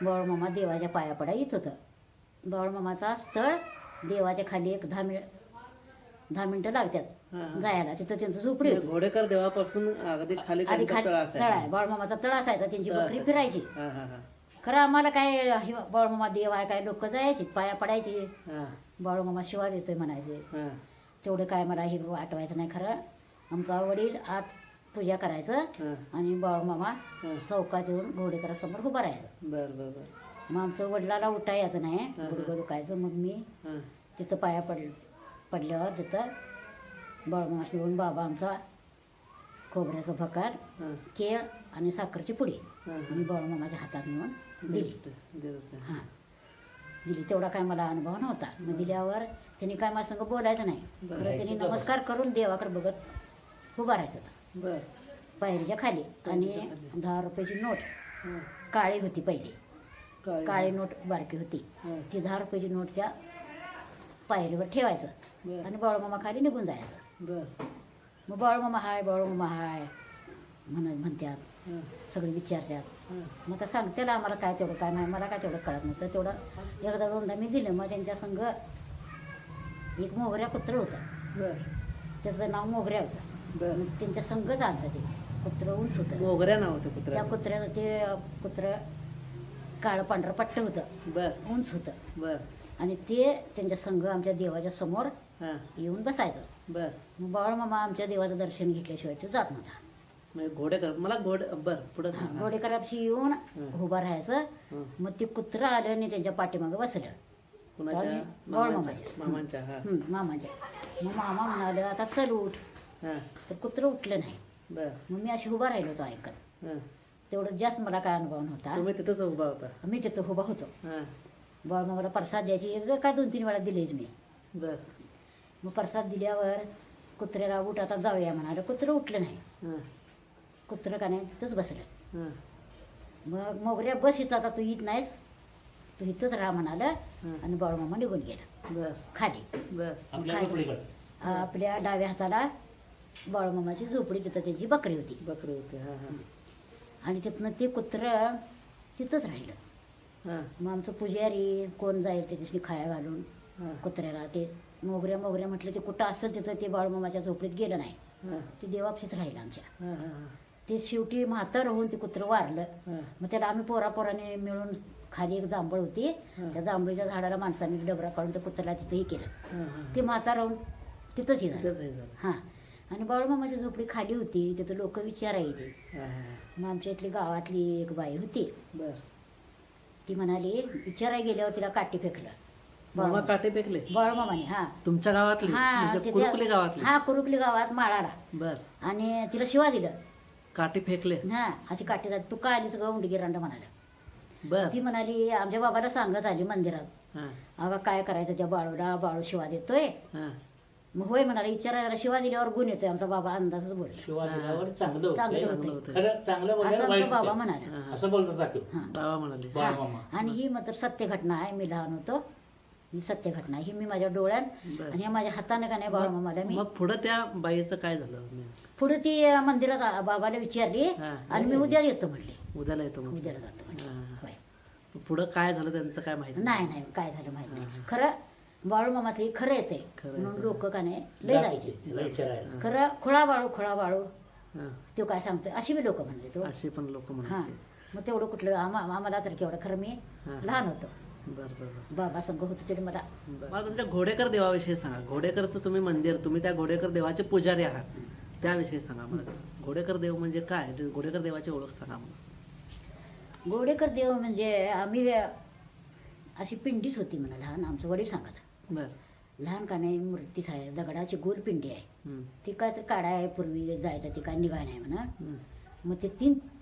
बाळूमामा देवाच्या पाया पडा येत होतं. बाळूमामाचा स्थळ देवाच्या खाली एक 10 मिनिटं लागतात जायला. तिथं त्यांचं झोपडी होती. घोडेकर देवापासून अगदी खाली आधी त्यांचा खाली तळ तळ असायचा. आहे. बाळूमामाचा तळ असायचा. त्यांची बकरी फिरायची. हा, हा, हा. खरं आम्हाला काय बाळूमामा देव आहे काय लोक जायची पाया पडायची. हा, बाळूमामा शिवा देतोय म्हणायचे. हा. तेवढं काय मला हे आठवायचं नाही. खरं आमचा वडील आत पूजा करायचं हा. आणि बाळूमामा हा. चौकात येऊन घोडेकरासमोर उभं राहायचं. बर बर बर. मग आमचं वडिलाला उठायचं नाही, हा. गुडघं दुखायचं. मग मी हा. तिथं पाया पडल्यावर तिथं बाळूमामा येऊन बाबा आमचा खोबऱ्याचं भकार, हा. केळ आणि साखरची पुडी हा. आणि बाळूमामाच्या हातात नेऊन दिली. देत होते. हां दिली. तेवढा काय मला अनुभव नव्हता. मग दिल्यावर त्यांनी काय माझ्या संग बोलायचं नाही. बरं. खरं त्यांनी नमस्कार करून देवाकडे बघत उभा राहायचं होतं बर. पायरीच्या खाली. आणि पायरीच्या खाली. 10 रुपयाची नोट हा. काळी होती पहिली. काळी नोट बारकी होती. हा. ती 10 रुपयाची नोट त्या पायरीवर ठेवायचं बर. आणि बाळूमामा खाली निघून जायचं. बर. मग बाळूमामा हाय बाळूमामा हाय म्हणतात. हा. सगळे विचारतात. हा. मग आता सांगतेला आम्हाला काय तेवढं काय नाही. मला काय तेवढं कळत नव्हतं. तेवढं एकदा दोनदा मी दिलं. मग त्यांच्या संग एक मोगऱ्या कुत्रं होतं. बर. त्याचं नाव मोगऱ्या होतं. बर. मग त्यांच्या संगच आलं ते कुत्रं उंच होतं. मोगऱ्या नाव होते त्या कुत्र्याचं. कुत्र्याचं ते कुत्रं काळं पांढरं पट्ट होतं, बर. उंच होतं. बर. आणि ते त्यांच्या संघ आमच्या देवाच्या समोर हा. येऊन बसायचं. बर. मग बाळूमामा आमच्या देवाचं दर्शन घेतल्याशिवाय तो जात नव्हता. म्हणजे घोडेकर मला बर पुढे घोडेकरापाशी येऊन उभा राहायचं. मग ते कुत्रं आलं आणि त्यांच्या पाठीमागं बसलं. कुणाच्या? बाळूमामाच्या. मामांच्या. हा. मामाच्या. मग मामा म्हणाले आता चल उठ. हा. तर कुत्रं उठलं नाही. बर. मग मी अशी उभा राहिलो होतो ऐकत. हा. तेवढं जास्त मला काय अनुभव नव्हता. तुम्ही तिथंच उभा होता. मी तिथं उभा होतो. हा. बाळूमामाला प्रसाद द्यायची एकदा काय 2-3 वेळा दिलेच मी. बर. मग प्रसाद दिल्यावर कुत्र्याला उठ आता जाऊया म्हणाले. कुत्रं उठलं नाही. हा. कुत्रं का नाही तिथंच बसलं. हा. मग मोगऱ्या बस इथं आता तू येत नाहीस, तू इथंच राहा म्हणालं. आणि बाळूमामा निघून गेला बर. खाली. बर. आपल्या डाव्या हाताला बाळूमामाची झोपडी. तिथं त्यांची बकरी होती. बकरी होते. हा. हा. आणि तिथनं ते कुत्रं तिथंच राहिलं. हा. मग आमचं पुजारी कोण जाईल त्याच्याशी खाया घालून हा. कुत्र्याला ते मोगऱ्या म्हटलं. ते कुठं असेल तिथं ते बाळूमामाच्या झोपडीत गेलं नाही. हा. ते देवापाशीच राहिलं आमच्या. हा. हा. ते शेवटी म्हातार होऊन ते कुत्रं वारलं. हा. मग त्याला आम्ही पोरापोराने मिळून खाली एक जांभळ होती. हा. त्या जांभळीच्या झाडाला माणसाने डबरा काढून त्या कुत्र्याला तिथंही केलं. हा. हा. ते म्हातार राहून तिथंच हे झालं. तिथंच हे झालं. हां. आणि बाळूमामाची झोपडी खाली होती. तिथं लोक विचारायचे. हा. हा. मग आमच्या इथली गावातली एक बाई होती. बर. ती म्हणाली विचारायला गेल्यावर तिला काठी फेकलं. मामा काटे फेकले बाळूमामाने. हा तुमच्या गावातली? म्हणजे कुरुकली गावातली? हा कुरुकली गावात माळाला. बर. आणि तिला शिवा दिलं. काटे फेकले? हा अशी काठी जात तू काय आली सगळं उंडी गिरांड म्हणाला. बर. ती म्हणाली आमच्या बाबाला सांगत आली मंदिरात. हा. अगं काय करायचं त्या बाळूला, बाळू शिवा देतोय. हा. मग होय म्हणाले विचारायला शिवा दिल्यावर गुण येतोय. आमचा बाबा अंदाजच बोलला. शिवा दिल्यावर चांगलं चांगलं होतं. होतंय. खरं चांगलं असं बोलल्यावर आमचा वाईट बाबा होतं. म्हणाला. हा. असं बोलतो जातो. हा. बाबा म्हणाले. बाळूमामा. आणि ही मात्र सत्य घटना आहे. मी लहान होतो. ही सत्य घटना ही मी माझ्या डोळ्यात बर. आणि माझ्या हाताने का नाही बाळूमामाला मी मग पुढे त्या बाईचं काय झालं? पुढे ती मंदिरात बाबाला विचारली. हा. आणि मी उद्या येतो म्हणले. उद्याला येतो मग? उद्याला जातो म्हणले. हा. होय. पुढं काय झालं त्यांचं काय माहिती? नाही काय झालं माहित हा. नाही. खरं बाळूमामाचं हे खरं येते खरं म्हणून येतंय. लोक का नाही लय जायचे. तिला विचारायला. खरं खुळा बाळू हा. तो काय सांगतोय अशी बी लोक म्हणले तो. असे पण लोक हा म्हणायचे. मग तेवढं कुठलं आम्हाला तर केवढं खरं मी हा. लहान होतो. बर बर बर. बाबा संघ होतो तरी मला. मला तुमच्या घोडेकर देवाविषयी सांगा. घोडेकरचं तुम्ही मंदिर, तुम्ही त्या घोडेकर देवाचे पुजारी आहात, त्याविषयी सांगा मला. घोडेकर देव म्हणजे काय? घोडेकर देवाची ओळख सांगा मला. घोडेकर देव म्हणजे आम्ही अशी पिंडीच होती म्हणा लहान. आमचं वडील सांगत. बर. लहान का नाही मूर्तीच आहे. दगडाची गोल पिंडी आहे. हम्म. ती काय तर काढाय पूर्वी जायचं ती काय निघाय नाही म्हणा. हम्म. मग ते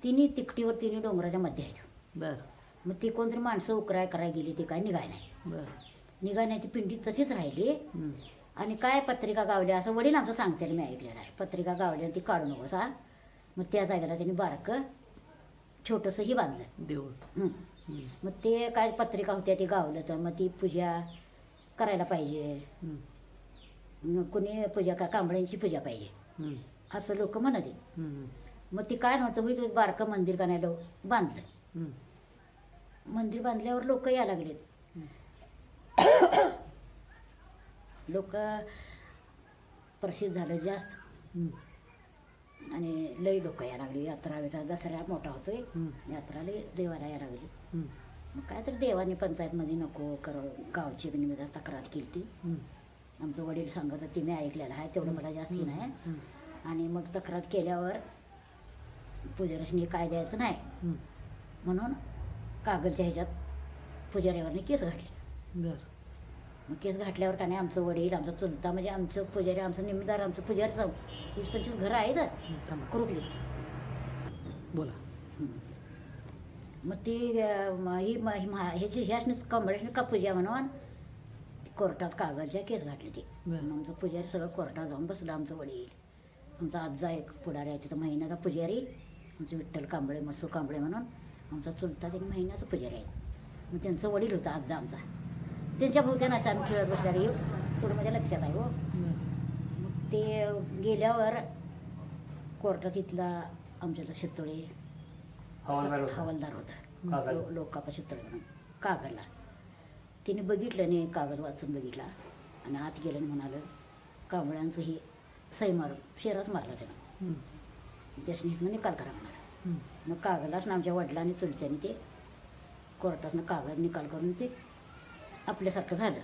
तिन्ही तिकटीवर तिन्ही डोंगराच्या मध्ये आहेत. बर. मग ती कोणतरी माणसं करायला गेली ती काय निघाय नाही. बर. निघाय नाही ती पिंडी तशीच राहिली. हम्म. आणि काय पत्रिका गावल्या असं वडील आमचं सांगते मी ऐकलेलं आहे. पत्रिका गावल्या ती काढू नकोस हा. मग त्या जागेला त्यांनी बारकं छोटंसंही बांधलं देऊळ. हं. हम्म. मग ते काय पत्रिका होत्या ते गावलं तर मग ती पूजा करायला पाहिजे. हम्म. मग कुणी पूजा का कांबळ्यांची पूजा पाहिजे हम्म. असं लोक म्हणत. हम्म. मग ती काय नव्हतं होईल बारकं मंदिर का नाही बांधलं. हम्म. मंदिर बांधल्यावर लोक यायला लागलेत. लोक प्रसिद्ध झालं जास्त हम्म. आणि लई लोक यायला लागली. यात्रा बित्रा दसरा मोठा होतोय. यात्रा लई देवाला यायला लागली. हम्म. मग काय तर देवाने पंचायतमध्ये नको कर गावची निमित्त तक्रार केली ती. हम्म. आमचं वडील सांगत होते, मी ऐकलेलं आहे, तेवढं मला जास्त हे नाही. हम्म. आणि मग तक्रार केल्यावर पुजाऱ्याने काय द्यायचं नाही हम्म. म्हणून कागदच्या ह्याच्यात पुजाऱ्यावरने केस घातली. बर. मग केस घातल्यावर का नाही आमचं वडील, आमचा चुलता, म्हणजे आमचं पुजारी, आमचं निमित्तदार, आमचं पुजारीचं 20-25 घरं आहेत थांबा. कुरुकली. बोला. मग ती ह्याची ह्याच कमळेशने का पूजा म्हणून कोर्टात कागदच्या केस घातली ती. बरं. आणि आमचं पुजारी सगळं कोर्टात जाऊन बसलं. आमचं वडील, आमचा आजा एक पुढारी आहे तिथं महिन्याचा पुजारी, आमचे विठ्ठल कांबळे, मसू कांबळे म्हणून आमचा चुलता त्यांनी महिन्याचा पुजारी आहे. मग त्यांचं वडील होता आजा आमचा. त्यांच्या भोवत्यानं असं आम्ही खेळत बसल्यावर थोडं माझ्या लक्षात आहे. हो, मग ते गेल्यावर कोर्टात इथला आमच्याला शितोळे हवालदार होता, लोकापा शितोळे म्हणून कागदला. तिने बघितलं नाही, कागद वाचून बघितला आणि आत गेलं आणि म्हणालं कांबळ्यांचं ही सही मारून शेराच मारला त्यानं, त्याच्याने इथनं निकाल करा म्हणाला. मग कागदाच आमच्या वडिलांनी चुलत्याने ते कोर्टातनं कागद निकाल करून ते आपल्यासारखं झालं,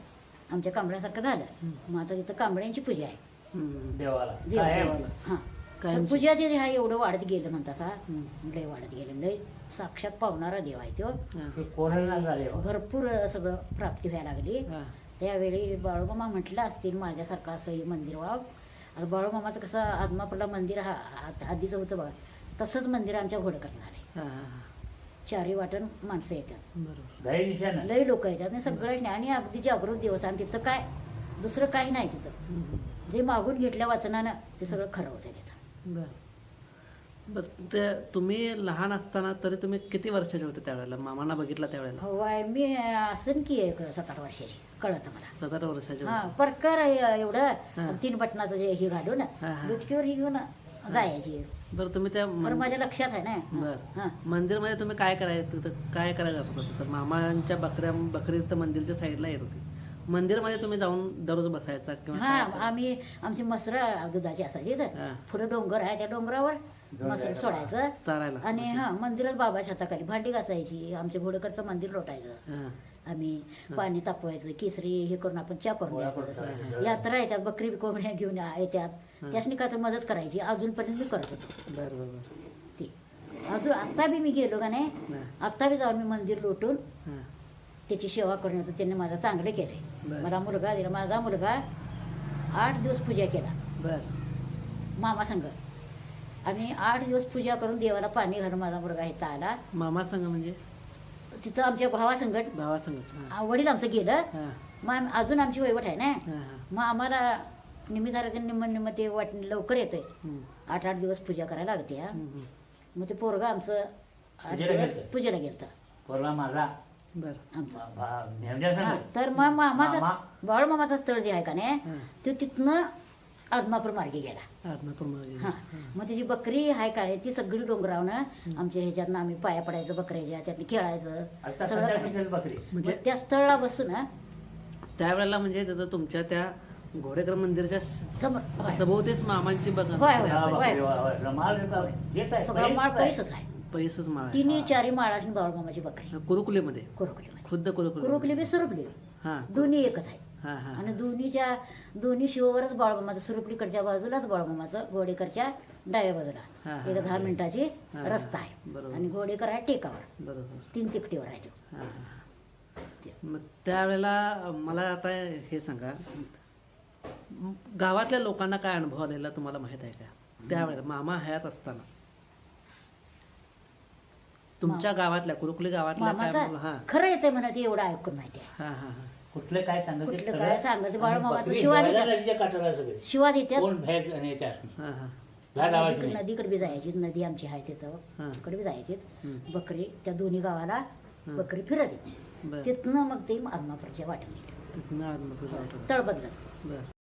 आमच्या कांबळ्यासारखं झालं. मग आता तिथं कांबळ्यांची पूजा आहे देवाला देवाला. हां, कायमची. पूजा ते हा एवढं वाढत गेलं म्हणतात. हा, लय वाढत गेलं, लय साक्षात पावणारा देव आहे तो. ते कोणाला झाले भरपूर सगळं प्राप्ती व्हायला लागली. त्यावेळी बाळूमामा म्हटलं असतील माझ्यासारखं असं हे मंदिर व्हावं. आता बाळूमामाचं कसं आदमापूरला मंदिर हा आधीचं होतं बघा, तसंच मंदिर आमच्या घोडकरचं झालंय. चारी वाटण माणसं येतात, बरोबर. लय लोक येतात आणि सगळं आणि अगदी जागृत दिवस. आणि तिथं काय दुसरं काही नाही. तिथं जे मागून घेतल्या वाचनानं ते सगळं खरं होतं तिथं. बर. ते तुम्ही लहान असताना तरी तुम्ही किती वर्षाचे होते त्यावेळेला मामांना बघितला त्यावेळेला? हो आहे, मी असेल की एक 7-8 वर्षाची, कळत मला. 7-8 वर्षाचे हा, होते. प्रकार एवढं हा. 3 बटनाचं जे हे घालून हा, हा. दुचकीवर ही घेऊन जायची. बरं, तुम्ही त्या बरं, माझ्या लक्षात आहे ना. बर हा. मंदिरमध्ये तुम्ही काय करायचं तिथं, काय करायला जात होता तिथं? मामांच्या बकरी तर मंदिरच्या साईडला येत होती. मंदिरमध्ये तुम्ही जाऊन दररोज बसायचा किंवा हा, काय करायचं? आम्ही आमची मसरं दुधाची असायची तर हा. पुढे डोंगर आहे, त्या डोंगरावर मसर सोडायचं चारायला. आणि हा मंदिरात बाबाच्या हाताखाली भांडी घासायची. आमच्या घोडकरचं मंदिर लोटायचं. हा. आम्ही पाणी तापवायचं, केसरी हे करून आपण चहा करून द्यायचं. यात्रा येतात, बकरी कोंबड्या घेऊन येतात, त्यासनी काय तर मदत करायची. अजूनपर्यंत मी करत होतो बरं बरं ती. अजून आत्ता बी मी गेलो का नाही, बरं. आत्ता बी जाऊन मी मंदिर लोटून हा. त्याची सेवा करण्याचं त्यांनी माझं चांगलं बरं. केलंय. मला मुलगा दिला, माझा मुलगा 8 दिवस पूजा केला बर. मामा संग. आणि 8 दिवस पूजा करून देवाला पाणी घालून माझा मुलगा इथं आला. मामा संघ म्हणजे तिथं आमच्या भावासंगट भावासंघ? वडील आमचं गेलं. हा. मग अजून आमची वैवट आहे ना. हा, हा. मग आम्हाला निमित्तानं निम्म ते वाट लवकर येतंय. 8-8 दिवस पूजा करायला लागते. हा, मग ते पोरगा आमचं 8 पूजेला दिवस गेलतं? पूजेला गेलता पोरगा माझा बर. आमचा. नेमण्या हा, सांग तर मग मामाचा मामा. बाळूमामाचा स्थळ जे आहे का नाही, हा. तो तिथनं आदमापूर मार्गे गेला. आत्मापूरमध्ये. हा, मग त्याची बकरी आहे काय ती सगळी डोंगरावनं आमच्या ह्याच्यातनं आम्ही पाया पडायचं बकऱ्याच्या, त्यातनं खेळायचं आता सगळं सध्या करायचं. किती बकरी म्हणजे मग त्या स्थळाला बसून हा, त्यावेळेला म्हणजे तिथं तुमच्या त्या घोडेकर मंदिरच्या समोर होय. सभोवतीच मामांची होय, होय. हा, बघा बकरी, वा, वा. माल हेच आहे, सगळं माळ पैसेच आहे. पैसच आहे. पैसच माळ आहे. तिन्ही 4 माळाची बाळूमामाची बकरी कुरुकुलीमध्ये कुरुकलीमध्ये. खुद्द कुरुकुली. कुरुकली बी सुरुकली हा. दोन्ही एकच आहे. हा हा आणि दोन्ही शिववरच बाळूमामाचं, सुरुपलीकडच्या बाजूलाच बाळूमामाचं, घोडेकरच्या डाव्या बाजूला हा, हा. एक 10 मिनिटाची हा, रस्ता आहे. बरोबर. आणि घोडेकर आहे टेकावर, बरोबर. 3 तिकटीवर आहे तो. हा, हा. मग त्यावेळेला मला आता हे सांगा, गावातल्या लोकांना काय अनुभव आलेला तुम्हाला माहित आहे का त्यावेळेला मामा हयात असताना? तुमच्या गावातल्या कुरुकुली गावातल्या काय अनुभव? हा मामाचा खरं येते म्हणा, ते एवढं ऐकून माहिती आहे. हा हा हा. कुठलं काय सांगत कुठलं काय सांगत बाळूमामाचं शिवा देतात. नदीच्या काठाला सगळे शिवा देतात. कोण बाहेर आणि त्यात हा हा बाहेर लावायचं नाही. नदीकडे बी जायची, नदी आमची आहे तिथं, हा. तिकडे बी जायची. हम्म. बकरी त्या दोन्ही गावाला बकरी फिरत येते. बर. तिथनं मग ते आदमापूरच्या वाटेने तिथनं आतमध्ये जाऊ. तळ बदलत. बर.